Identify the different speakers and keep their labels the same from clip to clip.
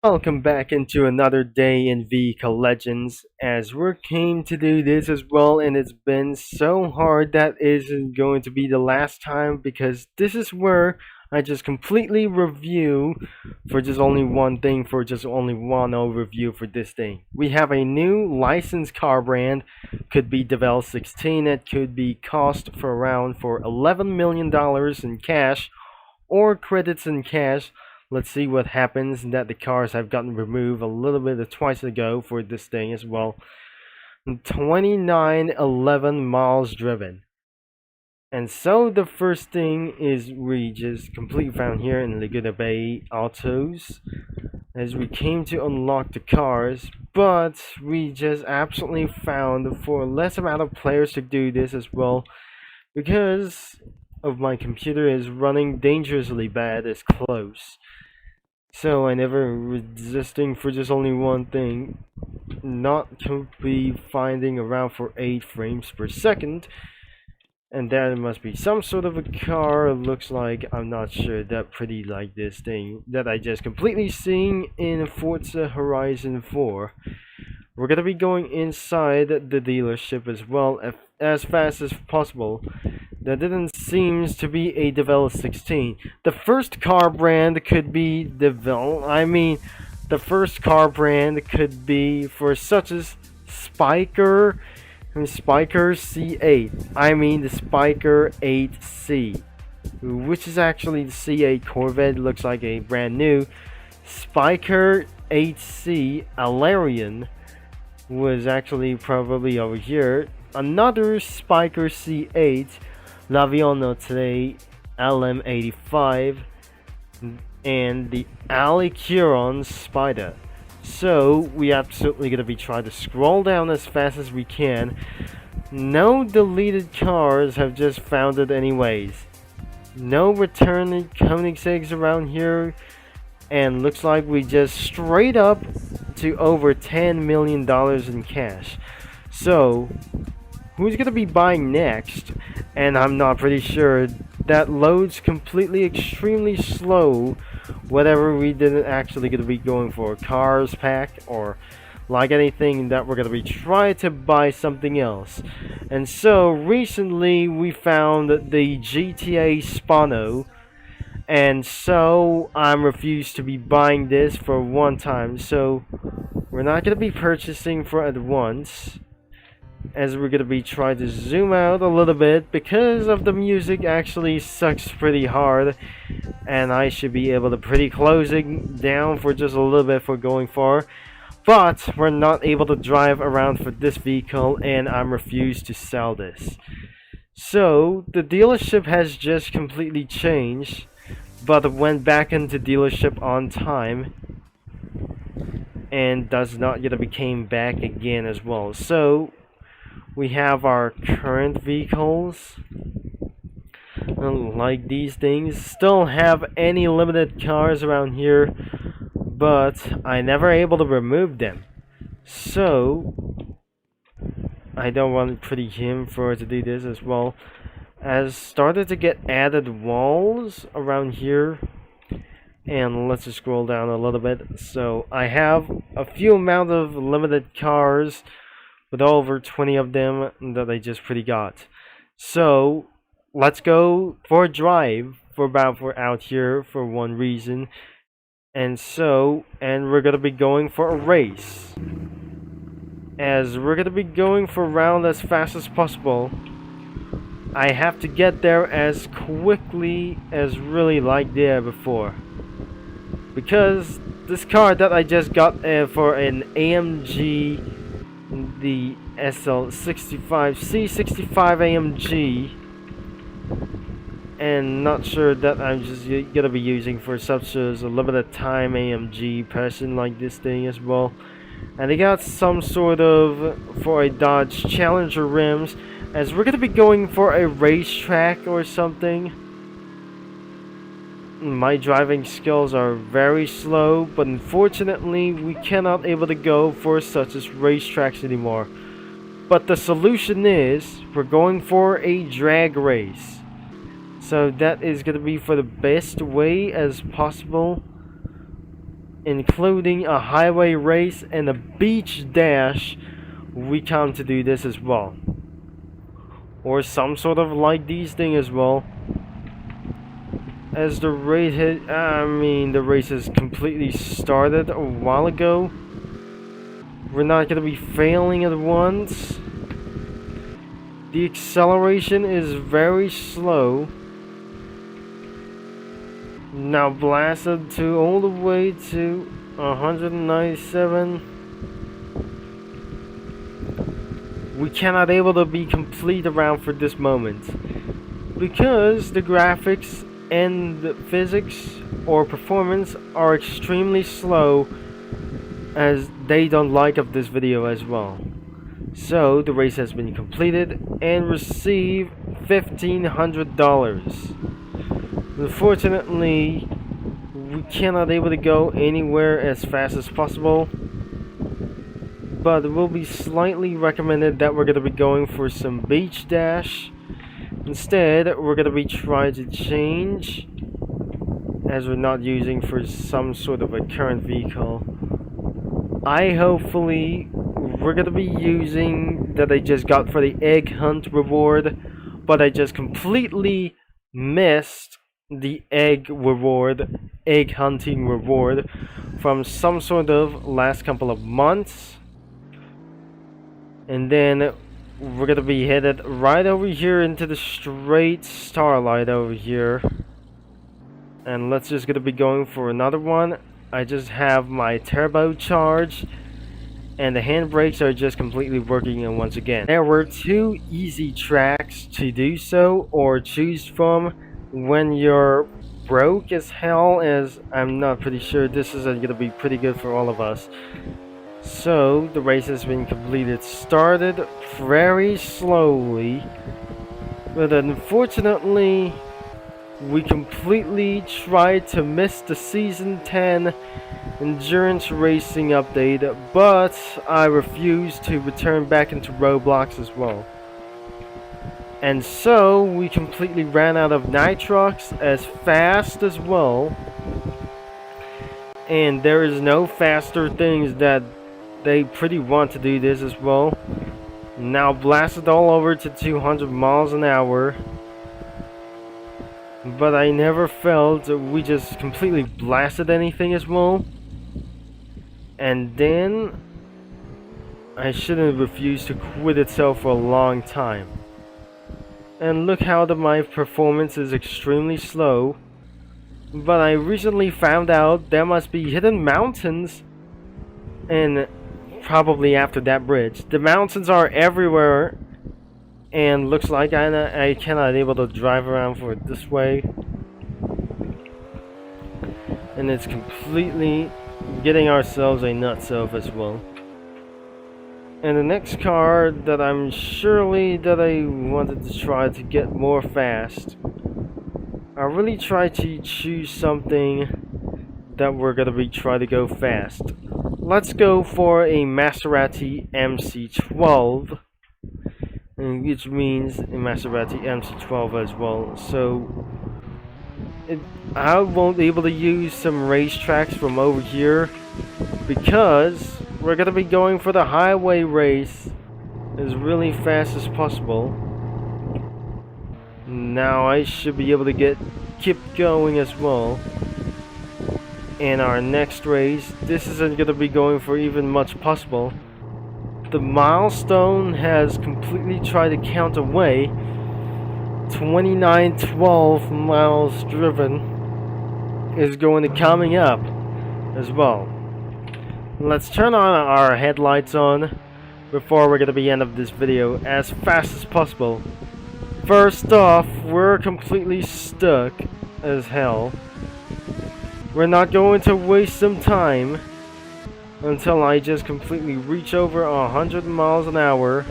Speaker 1: Welcome back into another day in Vehicle Legends as we came to do this as well, and it's been so hard that isn't going to be the last time because this is where I just completely review for just only one thing, for just only one overview for this thing. We have a new licensed car brand, could be Devel 16, it could be cost for around for $11 million in cash or credits in cash. Let's see what happens that the cars have gotten removed a little bit of twice ago for this thing as well. 2911 miles driven. And so the first thing is we just completely found here in Laguna Bay Autos as we came to unlock the cars, but we just absolutely found for less amount of players to do this as well because of my computer is running dangerously bad is close. So I never resisting for just only one thing, not to be finding around for 8 frames per second, and there must be some sort of a car. Looks like, I'm not sure, that pretty like this thing that I just completely seen in Forza Horizon 4. We're gonna be going inside the dealership as well as fast as possible. That didn't seems to be a Devel 16. The first car brand could be Devel. The first car brand could be for such as Spiker C8. The Spiker 8C, which is actually the C8 Corvette. Looks like a brand new Spiker 8C Alarian was actually probably over here. Another Spiker C8 L'Avion today LM85 and the Alicuron Spider. So we absolutely gonna be trying to scroll down as fast as we can. No deleted cars have just found it anyways. No return Koenigseggs around here, and looks like we just straight up to over $10 million in cash. So who's gonna be buying next? And I'm not pretty sure. That loads completely extremely slow. Whatever we didn't actually gonna be going for cars pack or like anything that we're gonna be trying to buy something else. And so recently we found the GTA Spano, and so I'm refused to be buying this for one time. So we're not gonna be purchasing for at once, as we're gonna be trying to zoom out a little bit because of the music actually sucks pretty hard, and I should be able to pretty closing down for just a little bit for going far, but we're not able to drive around for this vehicle, and I'm refused to sell this. So the dealership has just completely changed, but went back into dealership on time and does not yet became back again as well. So we have our current vehicles, like these things. Still have any limited cars around here, but I never able to remove them. So I don't want pretty him for to do this as well. As started to get added walls around here, and let's just scroll down a little bit. So I have a few amount of limited cars with over 20 of them that I just pretty got. So let's go for a drive for out here for one reason, and we're gonna be going for a race, as we're gonna be going for a round as fast as possible. I have to get there as quickly as really like there before, because this car that I just got for an AMG, the SL65 C65 AMG, and not sure that I'm just gonna be using for such as a limited time AMG person like this thing as well. And they got some sort of for a Dodge Challenger rims, as we're gonna be going for a racetrack or something. My driving skills are very slow, but unfortunately we cannot able to go for such as racetracks anymore. But the solution is we're going for a drag race. So that is going to be for the best way as possible including a highway race and a beach dash, we come to do this as well. Or some sort of like these thing as well. As the race the race has completely started a while ago. We're not gonna be failing at once. The acceleration is very slow. Now blasted to all the way to 197. We cannot able to be complete around for this moment because the graphics and the physics or performance are extremely slow, as they don't like of this video as well. So the race has been completed and receive $1,500. Unfortunately, we cannot able to go anywhere as fast as possible, but it will be slightly recommended that we're going to be going for some beach dash. Instead, we're going to be trying to change, as we're not using for some sort of a current vehicle. Hopefully we're going to be using that I just got for the egg hunt reward, but I just completely missed the egg hunting reward from some sort of last couple of months. And then we're gonna be headed right over here into the straight starlight over here, and let's just gonna be going for another one. I just have my turbo charged and the handbrakes are just completely working. And once again, there were 2 easy tracks to do so or choose from when you're broke as hell, as I'm not pretty sure this is gonna be pretty good for all of us. So the race has been completed. Started very slowly, but unfortunately we completely tried to miss the season 10 endurance racing update, but I refused to return back into Roblox as well. And so we completely ran out of nitrox as fast as well, and there is no faster things that they pretty want to do this as well. Now blasted all over to 200 miles an hour, but I never felt we just completely blasted anything as well. And then I shouldn't have refused to quit itself for a long time. And look how my performance is extremely slow. But I recently found out there must be hidden mountains, and probably after that bridge. The mountains are everywhere, and looks like I cannot able to drive around for it this way. And it's completely getting ourselves a nutself as well. And the next car that I'm surely that I wanted to try to get more fast, I really try to choose something that we're gonna be trying to go fast. Let's go for a Maserati MC12, which means a Maserati MC12 as well. So I won't be able to use some racetracks from over here because we're gonna be going for the highway race as really fast as possible. Now I should be able to keep going as well. In our next race, this isn't gonna be going for even much possible. The milestone has completely tried to count away. 2912 miles driven is going to coming up as well. Let's turn on our headlights on before we're gonna be end of this video as fast as possible. First off, we're completely stuck as hell. We're not going to waste some time until I just completely reach over 100 miles an hour.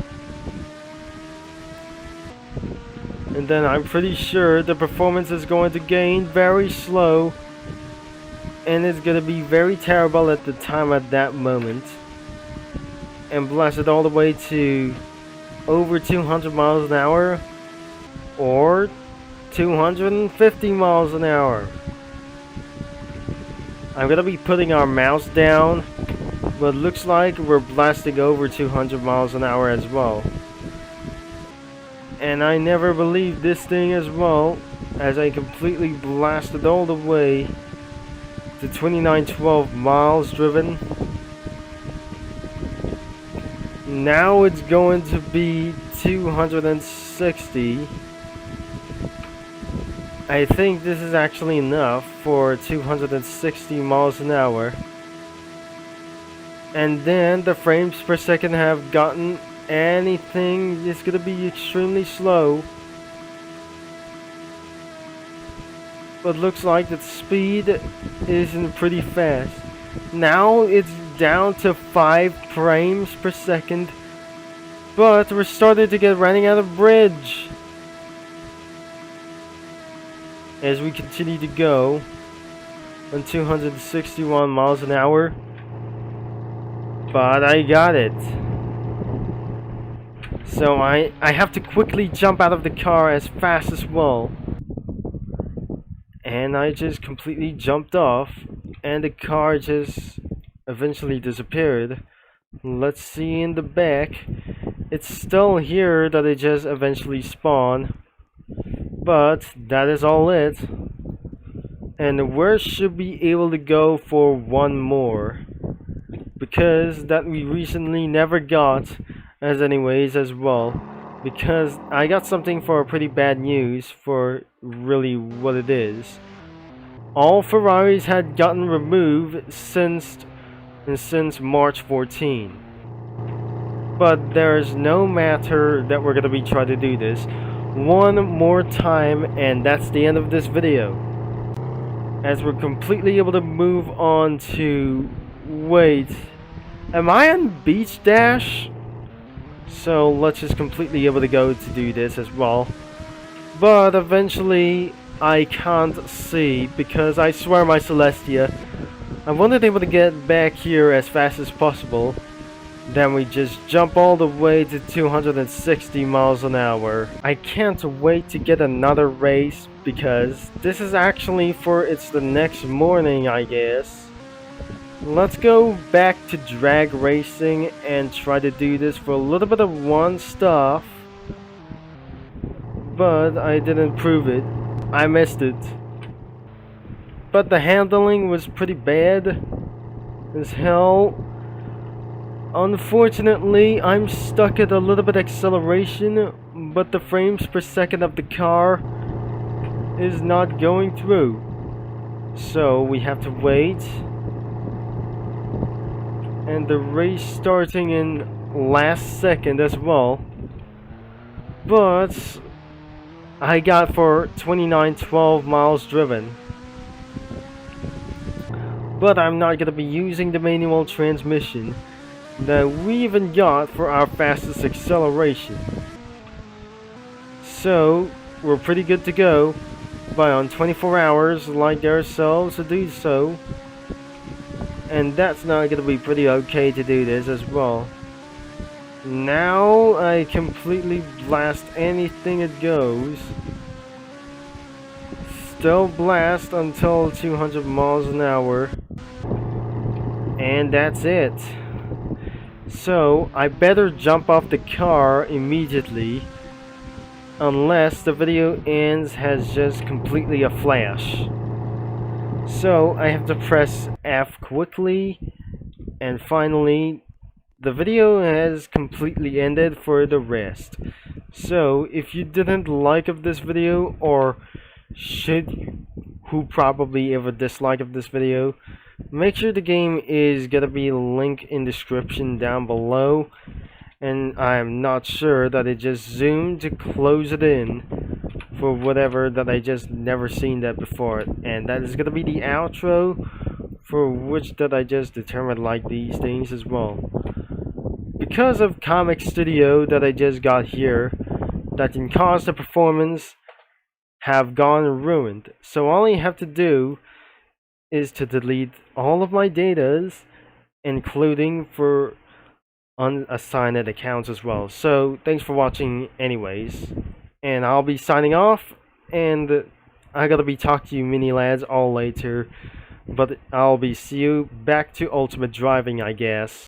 Speaker 1: And then I'm pretty sure the performance is going to gain very slow, and it's going to be very terrible at the time at that moment. And blast it all the way to over 200 miles an hour or 250 miles an hour. I'm gonna be putting our mouse down, but looks like we're blasting over 200 miles an hour as well. And I never believed this thing as well, as I completely blasted all the way to 2912 miles driven. Now it's going to be 260. I think this is actually enough for 260 miles an hour. And then the frames per second have gotten anything, it's gonna be extremely slow. But looks like the speed isn't pretty fast. Now it's down to 5 frames per second. But we're starting to get running out of bridge. As we continue to go on 261 miles an hour. But I got it. So I have to quickly jump out of the car as fast as well. And I just completely jumped off. And the car just eventually disappeared. Let's see in the back. It's still here that it just eventually spawned. But that is all it. And where should be able to go for one more? Because that we recently never got as anyways as well. Because I got something for pretty bad news for really what it is. All Ferraris had gotten removed since March 14. But there's no matter that we're gonna be trying to do this one more time, and that's the end of this video. As we're completely able to move on to... Wait, am I on Beach Dash? So let's just completely able to go to do this as well. But eventually I can't see, because I swear my Celestia, I wasn't able to get back here as fast as possible. Then we just jump all the way to 260 miles an hour. I can't wait to get another race, because this is actually it's the next morning, I guess. Let's go back to drag racing and try to do this for a little bit of one stuff. But I didn't prove it. I missed it. But the handling was pretty bad as hell. Unfortunately, I'm stuck at a little bit acceleration, but the frames per second of the car is not going through. So we have to wait. And the race starting in last second as well. But I got for 2912 miles driven. But I'm not gonna be using the manual transmission that we even got for our fastest acceleration. So we're pretty good to go by on 24 hours like ourselves to do so. And that's not gonna be pretty okay to do this as well. Now I completely blast anything it goes. Still blast until 200 miles an hour. And that's it. So I better jump off the car immediately, unless the video ends has just completely a flash. So I have to press F quickly, and finally the video has completely ended for the rest. So if you didn't like of this video, or who probably ever dislike of this video, make sure the game is gonna be linked in description down below. And I'm not sure that it just zoomed to close it in for whatever that I just never seen that before. And that is gonna be the outro, for which that I just determined like these things as well. Because of Comic Studio that I just got here, that can cause the performance have gone ruined. So all you have to do is to delete all of my datas, including for unassigned accounts as well. So thanks for watching anyways, and I'll be signing off, and I gotta be talking to you mini lads all later. But I'll be see you back to ultimate driving, I guess.